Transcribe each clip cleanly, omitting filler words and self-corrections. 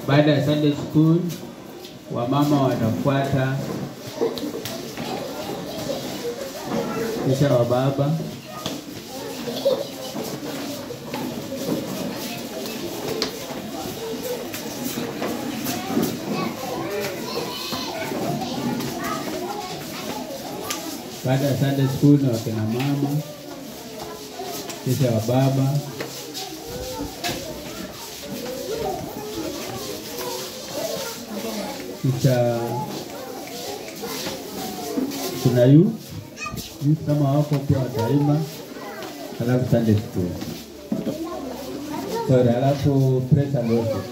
Baada ya Sunday school, wamama watafuata, kisha wababa. Baada ya Sunday school na wakina mama, kisha wababa. Kisha kuna youth kama wako pia wataimba, alafu Sunday school. Sorry, alafu praise and worship.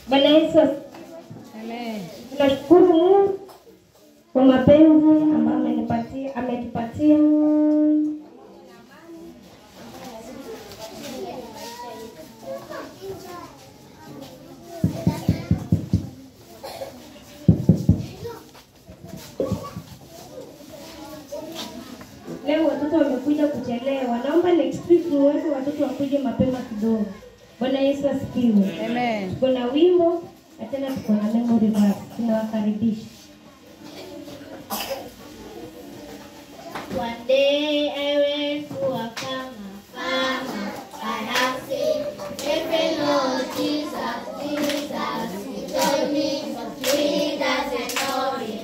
Bwana Yesu. Amen. Tunashukuru Mungu kwa mapenzi ambayo ametupatia. Leo watoto wamekuja kuchelewa. Naomba next week niweke watoto wakuje mapema kidogo. Bwana Yesu asifiwe. Amen. Tuko na wimbo na tena tuko na memory verse. Tunawakaribisha. One day I went to a farmer. I asked him if he knows Jesus. He told me he doesn't know him.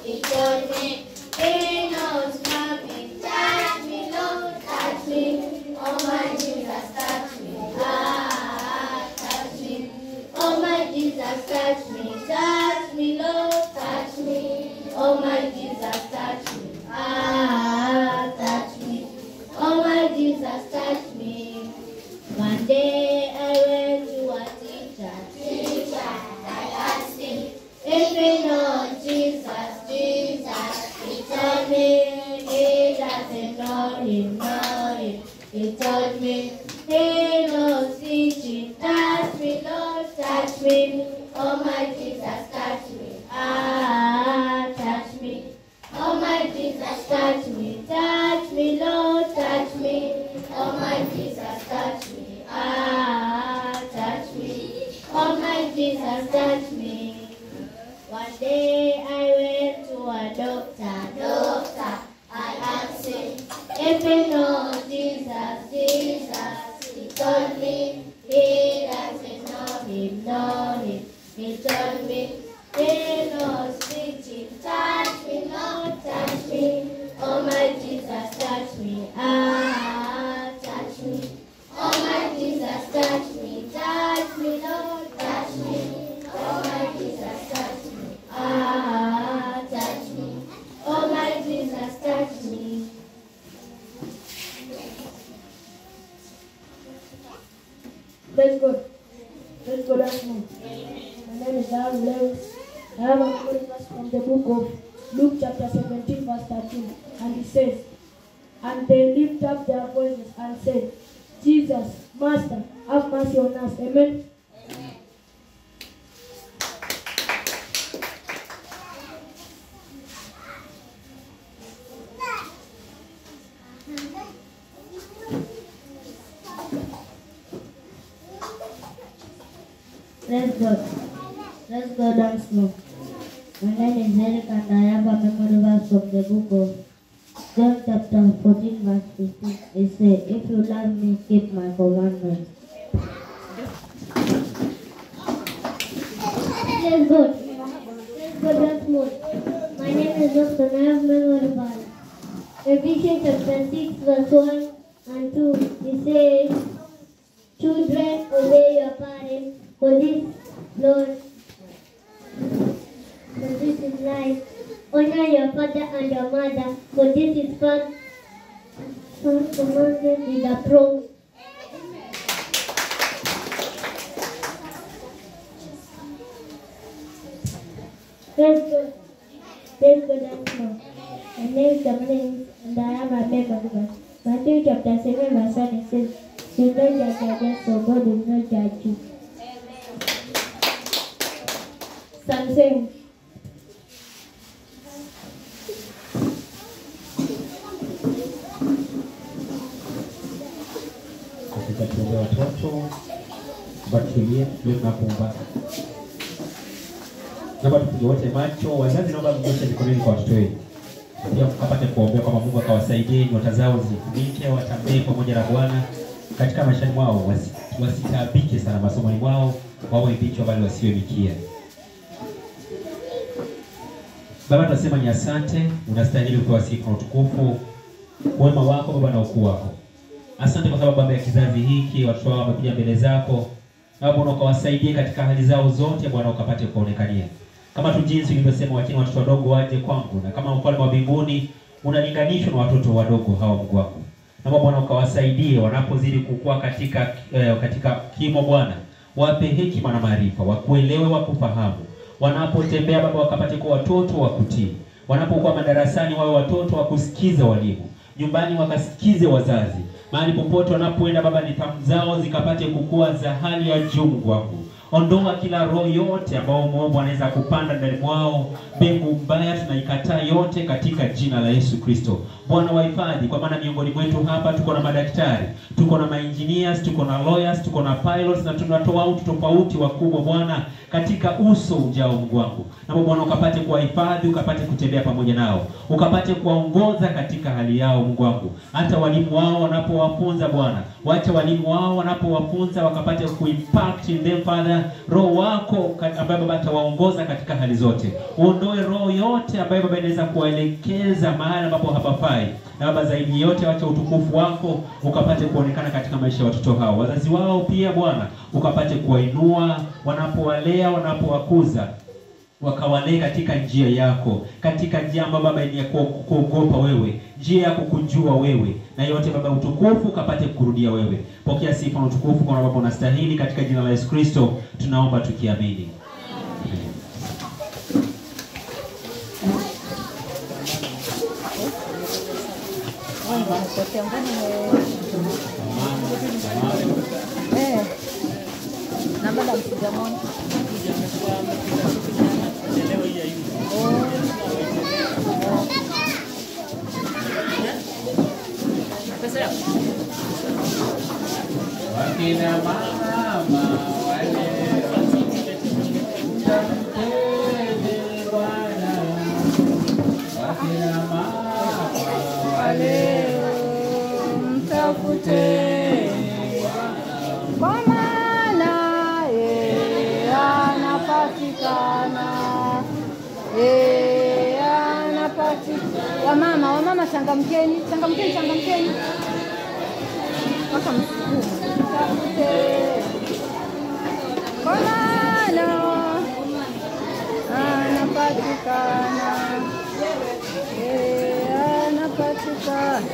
He told me he knows nothing. Touch me, Lord, touch me. Oh my Jesus, touch me. Touch me. Oh my Jesus, touch me, Lord, touch me. Oh my Jesus, touch me. Touch me. Oh my Jesus, touch me. One day I went to a teacher. I asked him if he knows Jesus. He told me he doesn't know him. He told me he knows teaching. Touch me, Lord, touch me. Oh my Jesus, touch me. Touch me. Oh my Jesus, touch me. Touch me, Lord, touch me. Oh my Jesus, touch me. Touch me. Oh my Jesus, touch me. One day I went to a doctor. I asked him if he knows Jesus. He told me he doesn't know him. He told me he knows teaching. Touch me, Lord, touch me. Oh my Jesus, touch me. Touch me. Oh my Jesus, touch me. Touch me, Lord, touch me. Oh my Jesus, touch me. Touch me. Oh my Jesus, touch me. Praise God. Praise God. My name is Aaron Lewis. I have a verse from the book of Luke chapter 17 verse 13. And it says, and they lift up their voices and said, Jesus, Master, have mercy on us. Amen. Praise God. Praise God once more. My name is Eric and I have a memory verse from the book of John chapter 14 verse 15. It says, if you love me, keep my commandments. Praise God. Praise God once more. My name is Dr. and I have memory verse. Ephesians chapter 6 verse 1 and 2. It says, children, obey your parents, for this, Lord, for this is life. Honor your father and your mother, for this is first commandment with a promise. Praise God. Praise God and more. My name is Dominic and I am a member of God. Matthew chapter 7 verse 1 it says, "Do not judge others, so God will not judge you." Some saying, katika tuombea watoto batulie tunapomba. Naomba tupige wote macho. Wazazi naomba mnyoshe mikononi kwa watoto wenu. Pia mkapate kuombea kwa Mungu akawasaidie nyota zao zifunike, watambee pamoja na Bwana katika maisha mwao, wasitaabike sana masomoni mwao, wawe vichwa bali wasiwe mikia. Baba, tunasema ni asante, unastahili kupewa sifa na utukufu. Wema wako Baba na ukuu wako. Asante kwa sababu Baba ya kizazi hiki watoto wao wamekuja mbele zako. Na Bwana ukawasaidie katika hali zao zote, Bwana ukapate kuonekania. Kama tu jinsi ulivyosema wacheni watoto wadogo waje kwangu, na kama mfalme wa mbinguni unalinganishwa na watoto wadogo hawa Mungu wako. Na Bwana ukawasaidie wanapozidi kukua katika kimo Bwana. Wape hekima na maarifa, wakuelewe, wakufahamu. Wanapotembea Baba wakapate kuwa watoto wa kutii. Wanapokuwa madarasani wawe watoto wa kusikiza walimu. Nyumbani wakasikize wazazi. Mahali popote wanapoenda Baba nidhamu zao zikapate kukua za hali ya juu Mungu wangu. Ondoa kila roho yote ambao muombo anaweza kupanda ndani mwao. Mbegu mbaya tunaikataa yote katika jina la Yesu Kristo. Bwana wahifadhi, kwa maana miongoni mwetu hapa tuko na madaktari, tuko na engineers, tuko na lawyers, tuko na pilots, na tunatoa watu tofauti wakubwa Bwana katika uso ujao Mungu wangu. Na Bwana ukapate kuwahifadhi, ukapate kutembea pamoja nao, ukapate kuwaongoza katika hali yao Mungu wangu. Hata walimu wao wanapowafunza Bwana, wacha walimu wao wanapowafunza wakapate kuimpact in them Father. Roho wako ambaye Baba atawaongoza katika hali zote. Uondoe roho yote ambayo Baba inaweza kuwaelekeza mahali ambapo hapafai. Na Baba zaidi yote wacha utukufu wako ukapate kuonekana katika maisha ya watoto hao. Wazazi wao pia Bwana ukapate kuwainua wanapowalea, wanapowakuza. Wakawalee katika njia yako, katika njia ambayo Baba ni ya kuogopa wewe, njia ya kukujua wewe, na yote Baba utukufu ukapate kurudia wewe. Pokea sifa na utukufu kwa Baba unastahili, katika jina la Yesu Kristo tunaomba tukiamini. Wakina mama wale mtafuteni Bwana, wakina mama wale mtafuteni kwa maana yeye anapatikana, yeye anapatikana. Wamama changamkeni, waka msukumu mtafute, kwa maana anapatikana, yeye anapatikana.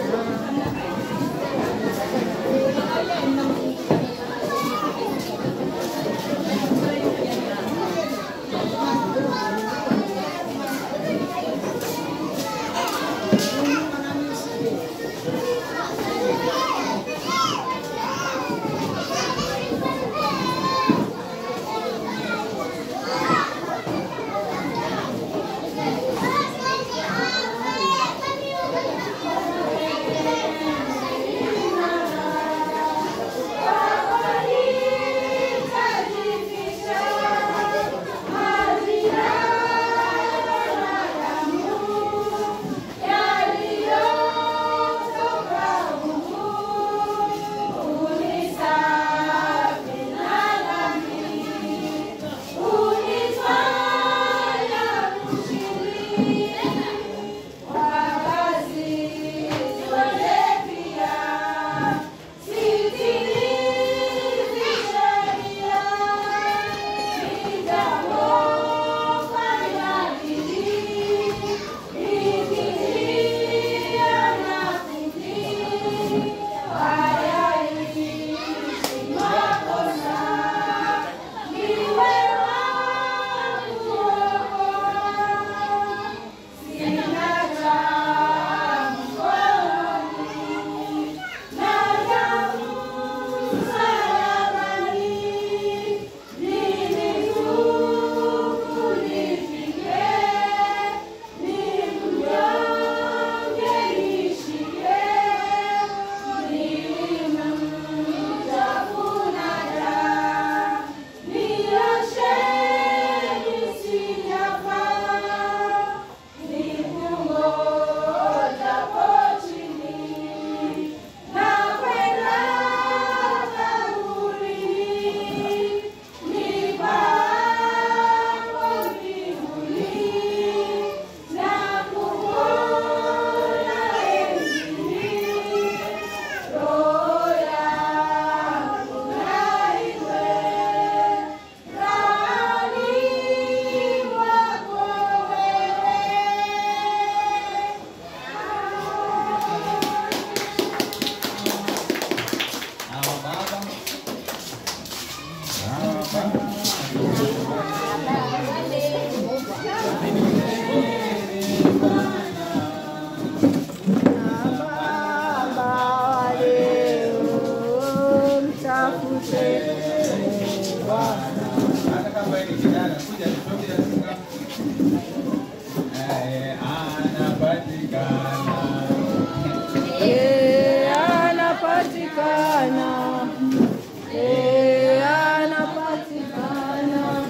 anapatikana,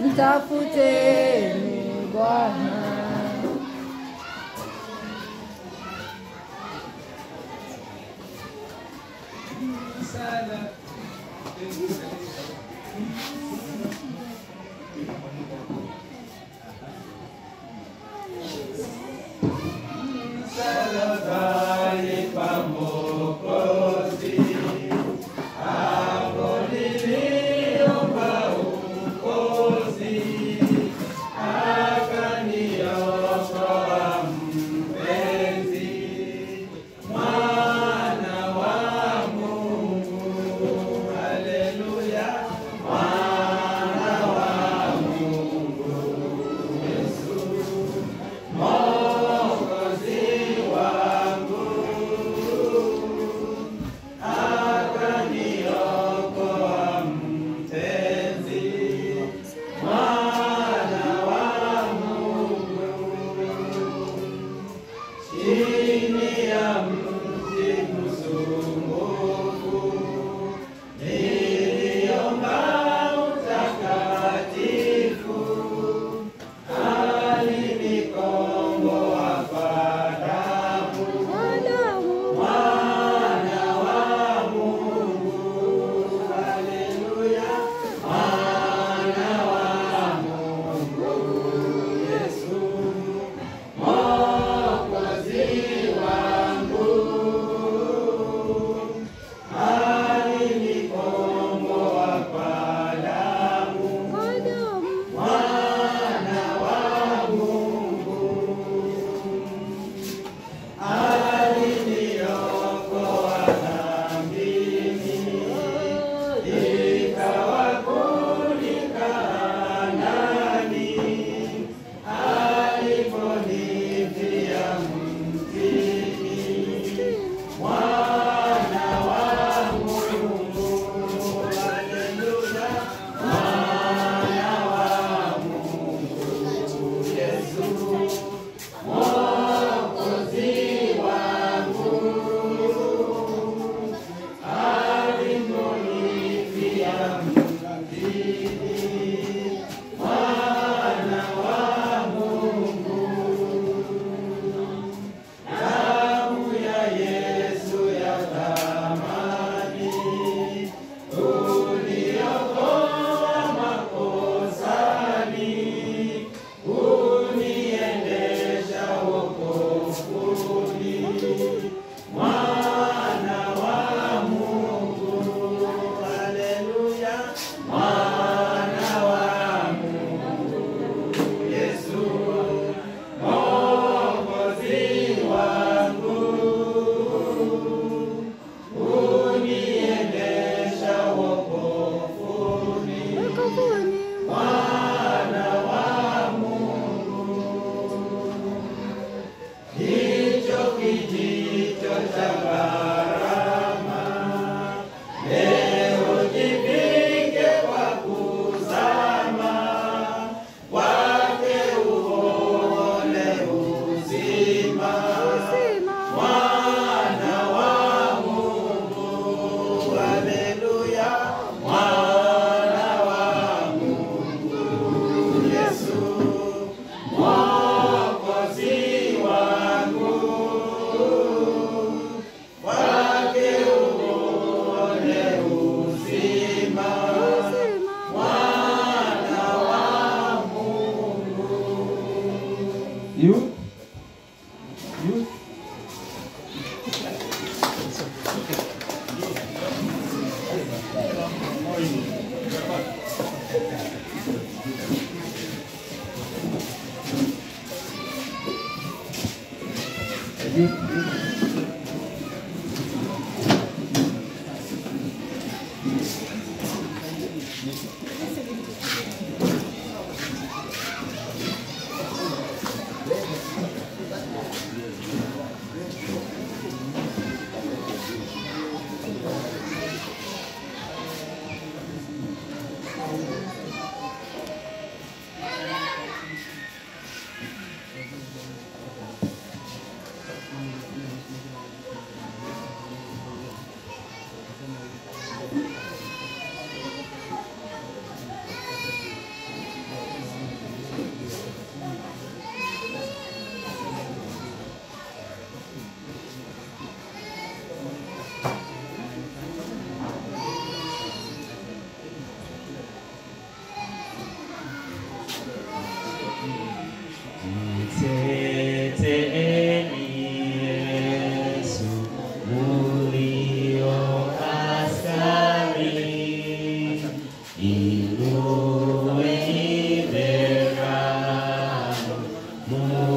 mtafuteni Bwana.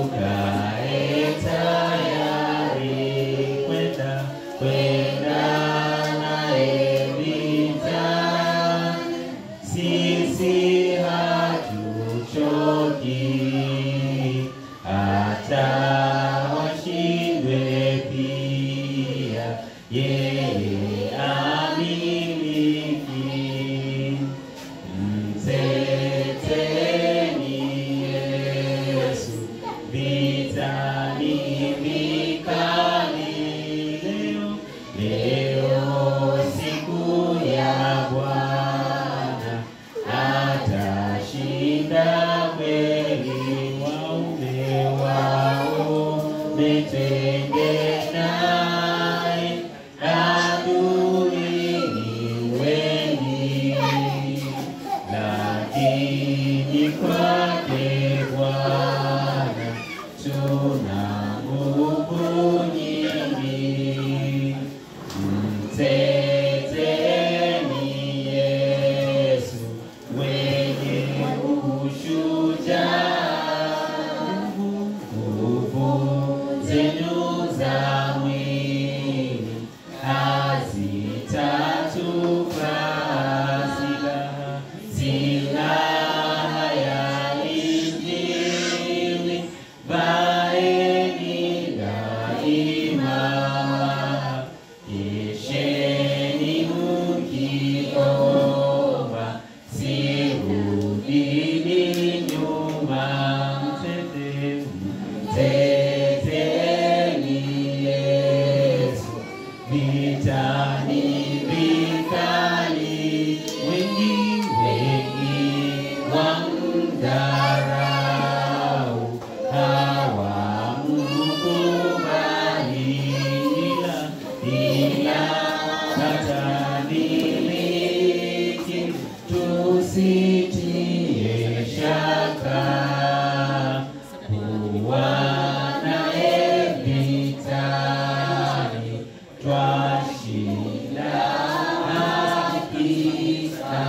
tukae tayari kwenda naye vitani. Sisi hatuchoki hata washindwe pia, yeye amiliki. Mteteni Yesu vitani vikali, leo siku ya Bwana atashinda kweli. Waume wao metenge naye, adui ni wengi, lakini kwake Bwana tuna nguvu nyingi. Mteteni Yesu mwenye ushujaa, nguvu zenu za mwili hazitatupa silaha ya Injili. Vaeni daima, kesheni mkiomba, sirudini nyuma. Mteteni Yesu vitani vikali, wengi wamdharau, hawamkubali, ila katamiliki. Tusitie shaka, kuwa naye vitani, twashinda hakika.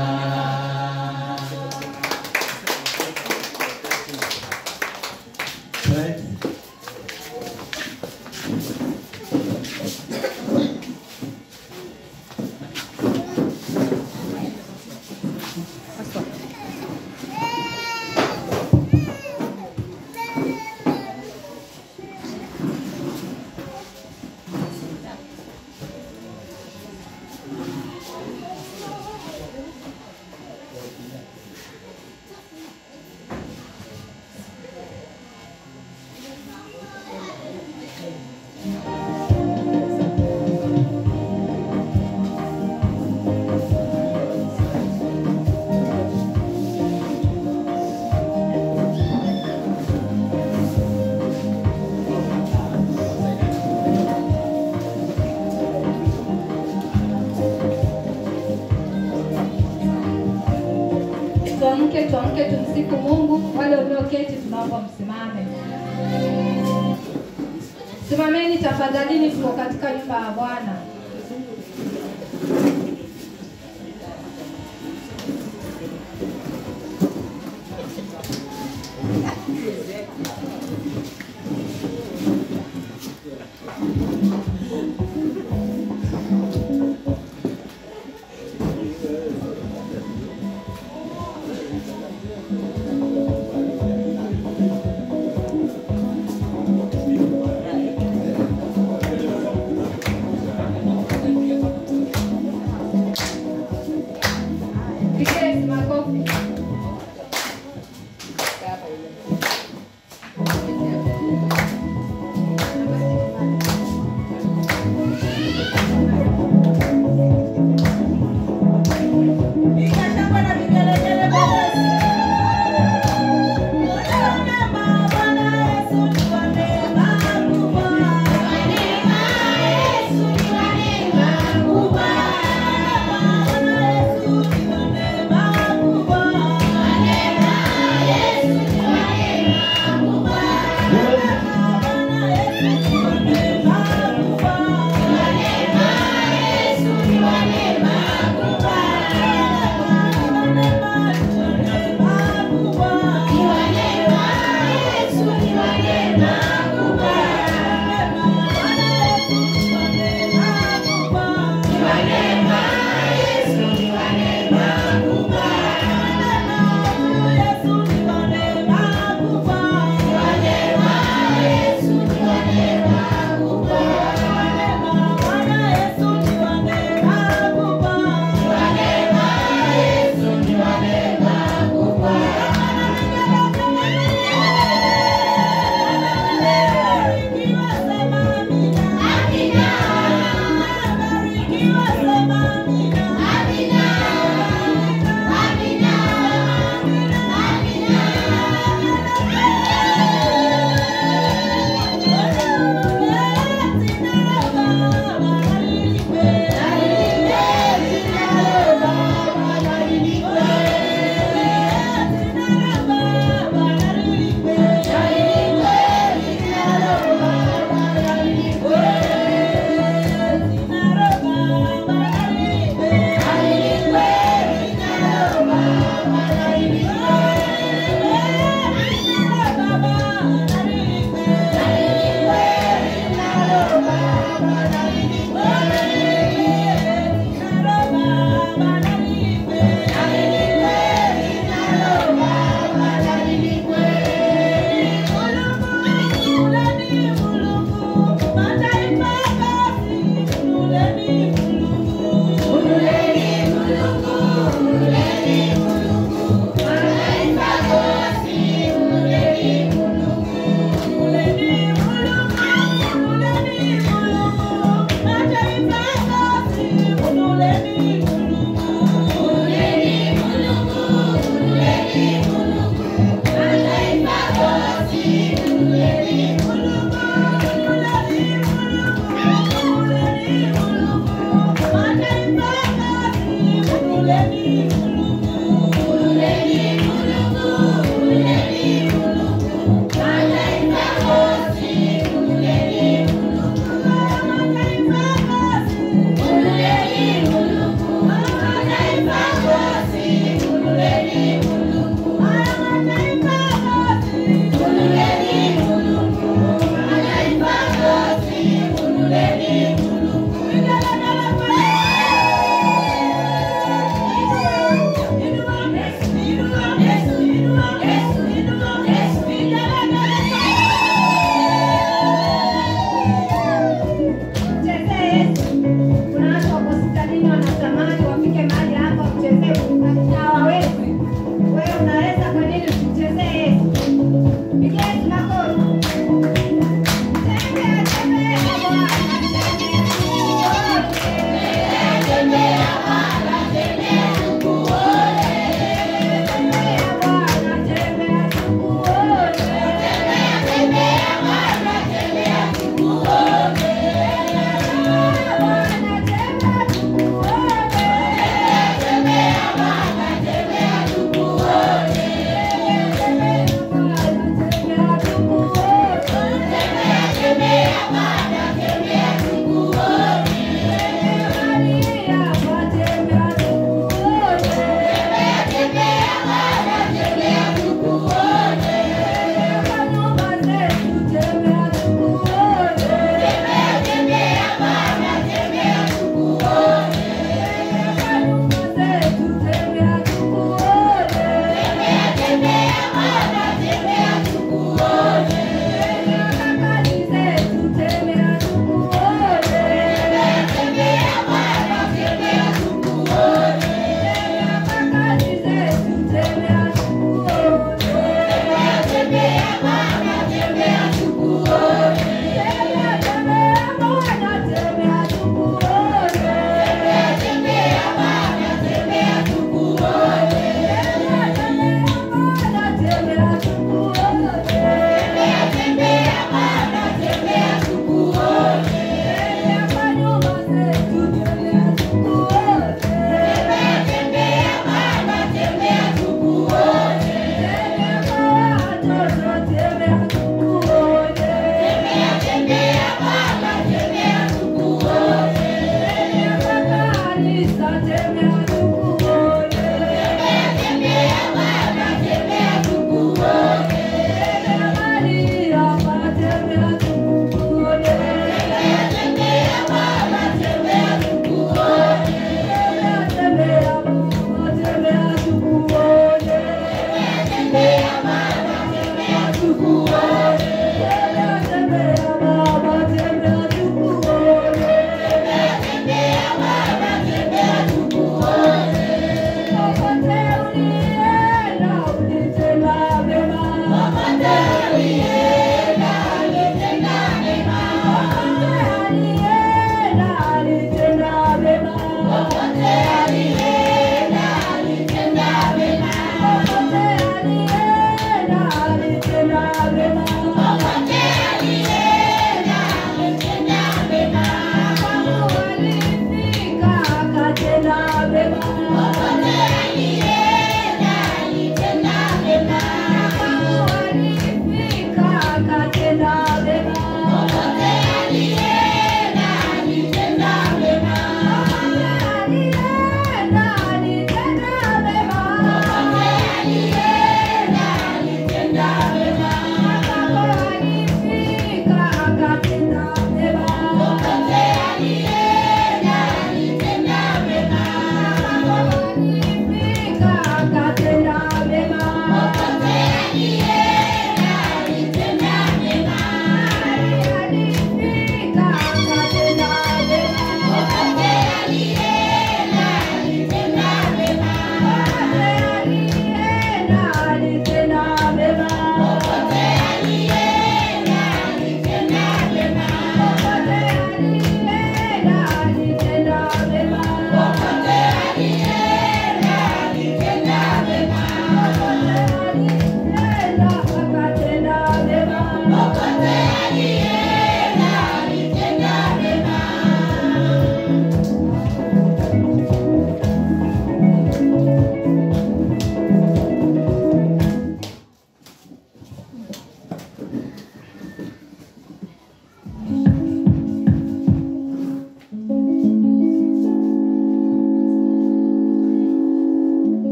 Tuamke tumsifu Mungu. Wale walioketi tunaomba msimame. Simameni tafadhalini, tuko katika nyumba ya Bwana.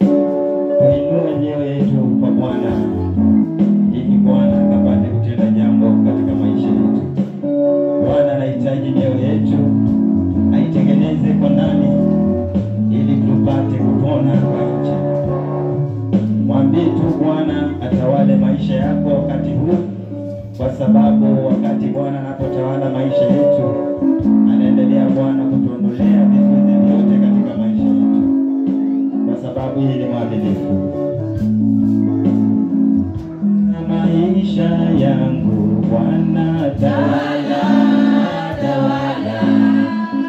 Tuinue mioyo yetu kwa Bwana ili Bwana akapate kutenda jambo katika maisha yetu. Bwana anahitaji mioyo yetu aitengeneze kwa ndani ili tupate kupona kwa nje. Mwambie tu Bwana atawale maisha yako wakati huu, kwa sababu wakati Bwana anapotawala maisha yetu anaendelea Bwana kutuondolea vizuizi vyote katika maisha yetu, kwa sababu yeye ni mwaminifu. Maisha yangu Bwana tawala, tawala,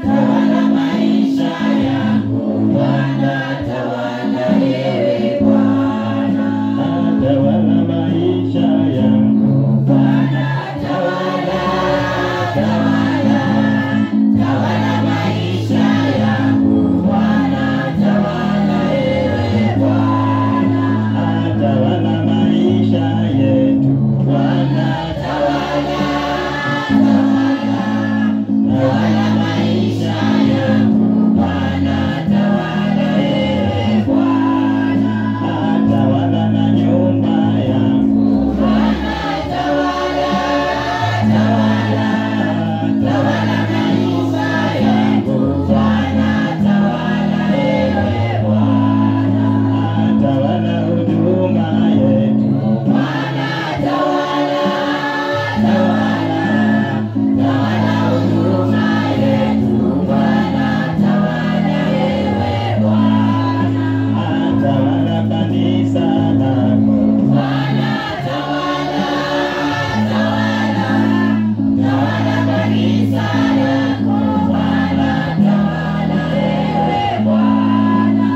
tawala maisha yangu Bwana tawala, yewe Bwana tawala maisha yangu Bwana tawala, tawala, tawala maisha yangu Bwana tawala, yewe Bwana tawala maisha yetu Bwana tawala, tawala, tawala maisha yangu Bwana tawala, yewe Bwana tawala na nyumba yangu Bwana tawala, tawala, tawala maisha yangu Bwana tawala, yewe Bwana tawala huduma yetu Bwana tawala, tawala, tawala huduma yetu Bwana tawala, yewe Bwana tawala kanisa lako Bwana tawala, tawala, tawala kanisa lako Bwana tawala, yewe Bwana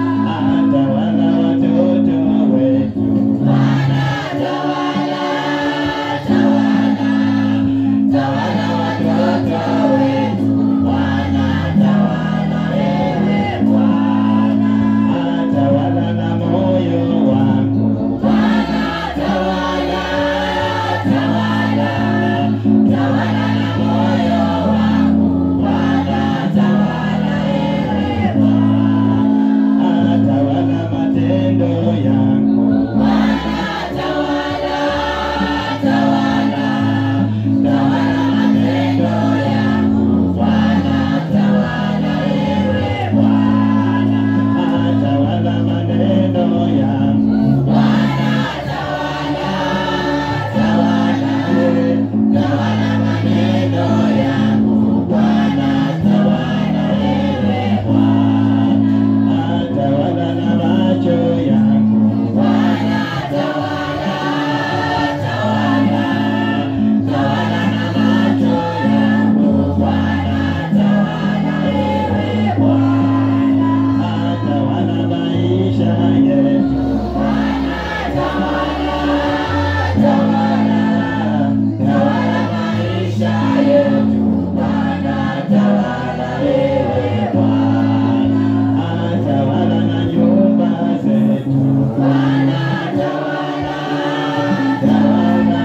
tawala watoto wetu Bwana tawala, tawala, tawala watoto wetu Bwana tawala, yewe Bwana tawala na moyo wangu Bwana tawala, tawala, tawala na moyo wangu Bwana tawala, yewe Bwana tawala matendo yangu Bwana tawala, tawala, tawala matendo yangu Bwana tawala, yewe Bwana tawala maneno yangu Bwana tawala, tawala, tawala maneno yangu Bwana tawala, yewe Bwana tawala na macho yangu Bwana tawala, tawala, tawala na macho yangu Bwana tawala, yewe Bwana tawala maisha yetu Bwana tawala, tawala, tawala maisha yetu Bwana tawala, yewe Bwana tawala na nyumba zetu Bwana tawala, tawala,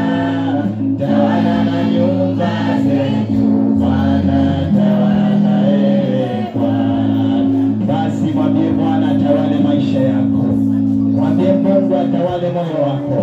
tawala na nyumba zetu Bwana tawala, yewe Bwana. Basi mwambie Bwana atawale maisha yako, mwambie Mungu atawale moyo wako,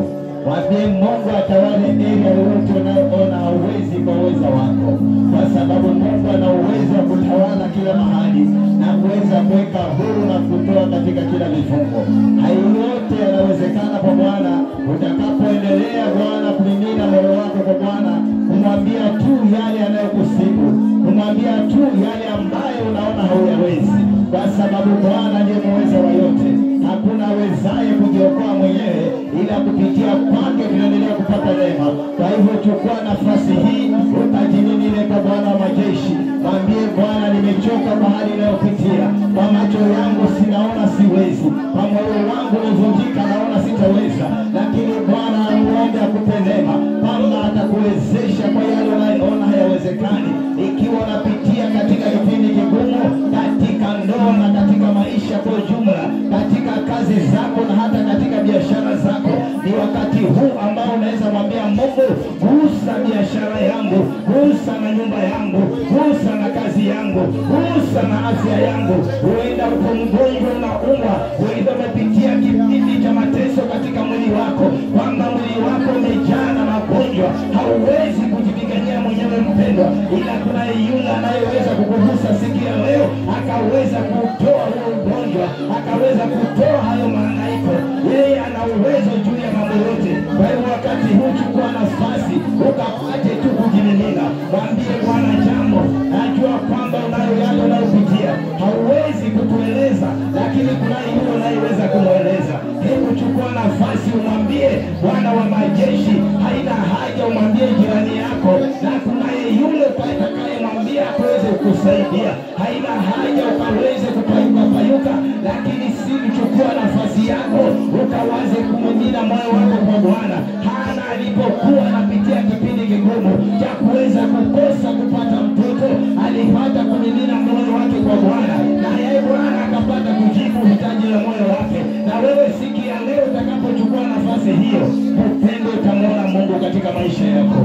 mwambie Mungu atawale area yote unayoona hauwezi kwa uweza wako, kwa sababu Mungu ana uwezo wa kutawala kila mahali na kuweza kuweka huru na kutoa katika kila vifungo. Hayo yote yanawezekana kwa Bwana utakapoendelea Bwana kumimina moyo wako kwa Bwana, kumwambia tu yale yanayokusibu, kumwambia tu yale ambayo unaona hauyawezi, kwa sababu Bwana ndiye muweza wa yote. Hakuna awezaye kujiokoa mwenyewe, ila kupitia kwake tunaendelea kupata neema. Kwa hivyo chukua nafasi hii ukajinimine kwa Bwana wa majeshi, mwambie Bwana, nimechoka kwa hali inayopitia, kwa macho yangu sinaona siwezi, kwa moyo wangu umevunjika naona sitaweza, lakini Bwana namuombe akupe neema kwamba atakuwezesha kwa yale unayoona hayawezekani. Ikiwa unapitia katika kipindi kigumu, katika ndoa na katika maisha kwa ujumla, katika kazi zako na hata katika biashara zako, ni wakati huu ambao unaweza mwambia Mungu, gusa gusa biashara yangu, gusa na nyumba yangu, gusa na kazi yangu, gusa na afya yangu. Huenda uko mgonjwa unaumwa, huenda umepitia kipindi cha mateso katika mwili wako, kwamba mwili wako umejaa na magonjwa, hauwezi kujipigania mwenyewe mpendwa, ila kuna yule anayeweza kukugusa siku ya leo, akaweza kutoa huo ugonjwa, akaweza kutoa hayo mahangaiko. Yeye ana uwezo juu ya mambo yote. Kwa hiyo wakati huu chukua nafasi, ukapate tu kujimimina, mwambie Bwana jambo. Najua kwamba unayo yale unayopitia, hauwezi kutueleza, lakini kuna yule unayeweza kumweleza. Hebu chukua nafasi umwambie Bwana wa majeshi. Haina haja umwambie jirani yako, na kuna yule utakayemwambia aweze kukusaidia. Haina haja ukaweze kupayuka, lakini si kuchukua nafasi yako ukawaze kumimina moyo wako kwa Bwana. Hana alipokuwa anapitia kipindi kigumu cha kuweza kukosa kupata mtoto, alipata kumimina moyo wake kwa Bwana, na yeye Bwana akapata kujibu hitaji la moyo wake. Na wewe siku ya leo utakapochukua nafasi hiyo, upendo utamwona Mungu katika maisha yako.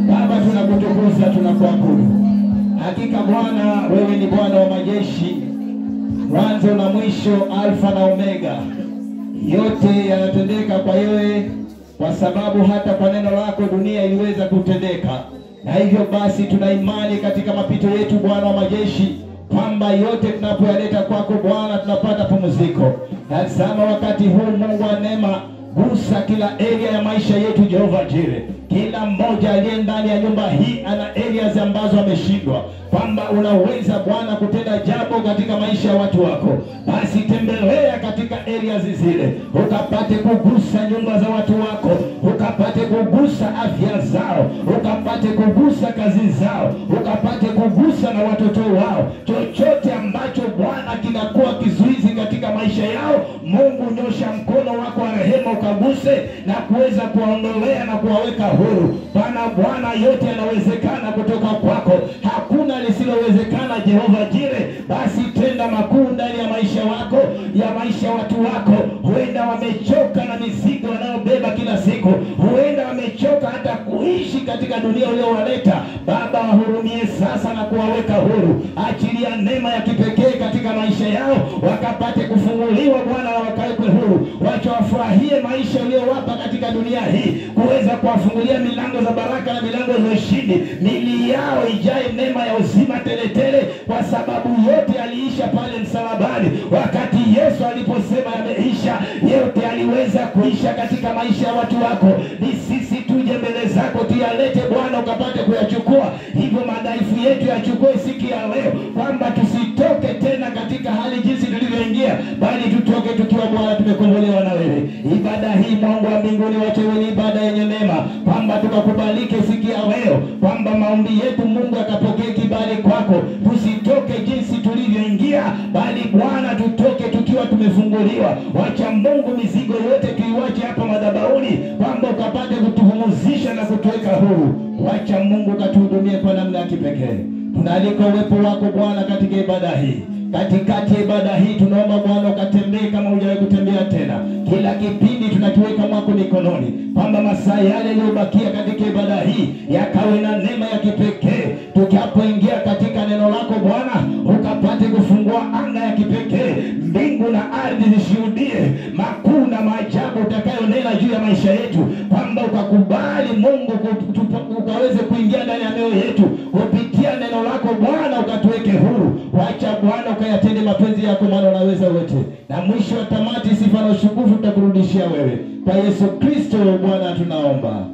Baba, tunakutukuza, tunakuabudu. Hakika Bwana, wewe ni Bwana wa majeshi, mwanzo na mwisho, Alfa na Omega. Yote yanatendeka kwa wewe, kwa sababu hata kwa neno lako dunia iliweza kutendeka. Na hivyo basi tuna imani katika mapito yetu Bwana wa majeshi, kwamba yote tunapoyaleta kwako Bwana tunapata pumziko. Tazama wakati huu Mungu wa neema, gusa kila area ya maisha yetu Jehova Jire. Kila mmoja aliye ndani ya nyumba hii ana areas ambazo ameshindwa, kwamba unaweza Bwana kutenda jambo katika maisha ya watu wako. Basi tembelea katika areas zile, ukapate kugusa nyumba za watu wako, ukapate kugusa afya zao, ukapate kugusa kazi zao, ukapate kugusa na watoto wao. Chochote ambacho Bwana kinakuwa kizuizi katika maisha yao, Mungu nyosha mkono wako wa rehema ukaguse na kuweza kuwaondolea na kuwaweka huru. Bwana, yote yanawezekana kutoka kwako, hakuna lisilowezekana Jehova Jire. Basi tenda makuu ndani ya maisha wako, ya maisha watu wako. Huenda wamechoka na mizigo wanayobeba kila siku, huenda wamechoka hata kuishi katika dunia uliowaleta. Baba, wahurumie sasa na kuwaweka huru. Achilia neema ya kipekee katika maisha yao, wakapate kufunguliwa Bwana, na wakawekwe huru. Wacha wafurahie maisha uliyowapa katika dunia hii, kuweza kuwafungulia milango za baraka na milango za ushindi. Mili yao ijae neema ya uzima teletele, kwa sababu yote aliisha pale msalabani. Wakati Yesu aliposema yameisha, yote aliweza kuisha katika maisha ya watu wako. Ni sisi tuje mbele zako tuyalete Bwana, ukapate kuyachukua. Hivyo madhaifu yetu yachukue siku ya leo, kwamba tusitoke tena katika hali jinsi tulivyoingia, bali tutoke tukiwa Bwana tumekombolewa na wewe. Ibada hii Mungu wa mbinguni, wacha iwe ni ibada yenye neema, kwamba tukakubalike siku ya leo, kwamba maombi yetu Mungu akapokee kibali kwako. Tusitoke jinsi tulivyoingia, bali Bwana tutoke tukiwa tumefunguliwa. Wacha Mungu mizigo yote tuiwache hapa madhabahuni, kwamba ukapate kutupumzisha na kutuweka huru. Wacha Mungu katuhudumie kwa namna ya kipekee. Tunaalika uwepo wako Bwana katika ibada hii. Katikati ya ibada hii tunaomba Bwana ukatembee kama hujawahi kutembea tena. Kila kipindi tunakiweka mwako mikononi, kwamba masaa yale yaliyobakia katika ibada hii yakawe na neema ya kipekee. Tukiapoingia katika neno lako Bwana, ukapate kufungua anga ya kipekee, mbingu na ardhi zishuhudie makuu na maajabu utakayonena juu ya maisha yetu, kwamba ukakubali Mungu ukaweze kuingia ndani ya mioyo yetu kupitia neno lako Bwana, ukatuweke huru. Wacha Bwana ukayatende mapenzi yako, maana unaweza wote, na mwisho wa tamati sifa na utukufu tutakurudishia wewe. Kwa Yesu Kristo Bwana tunaomba.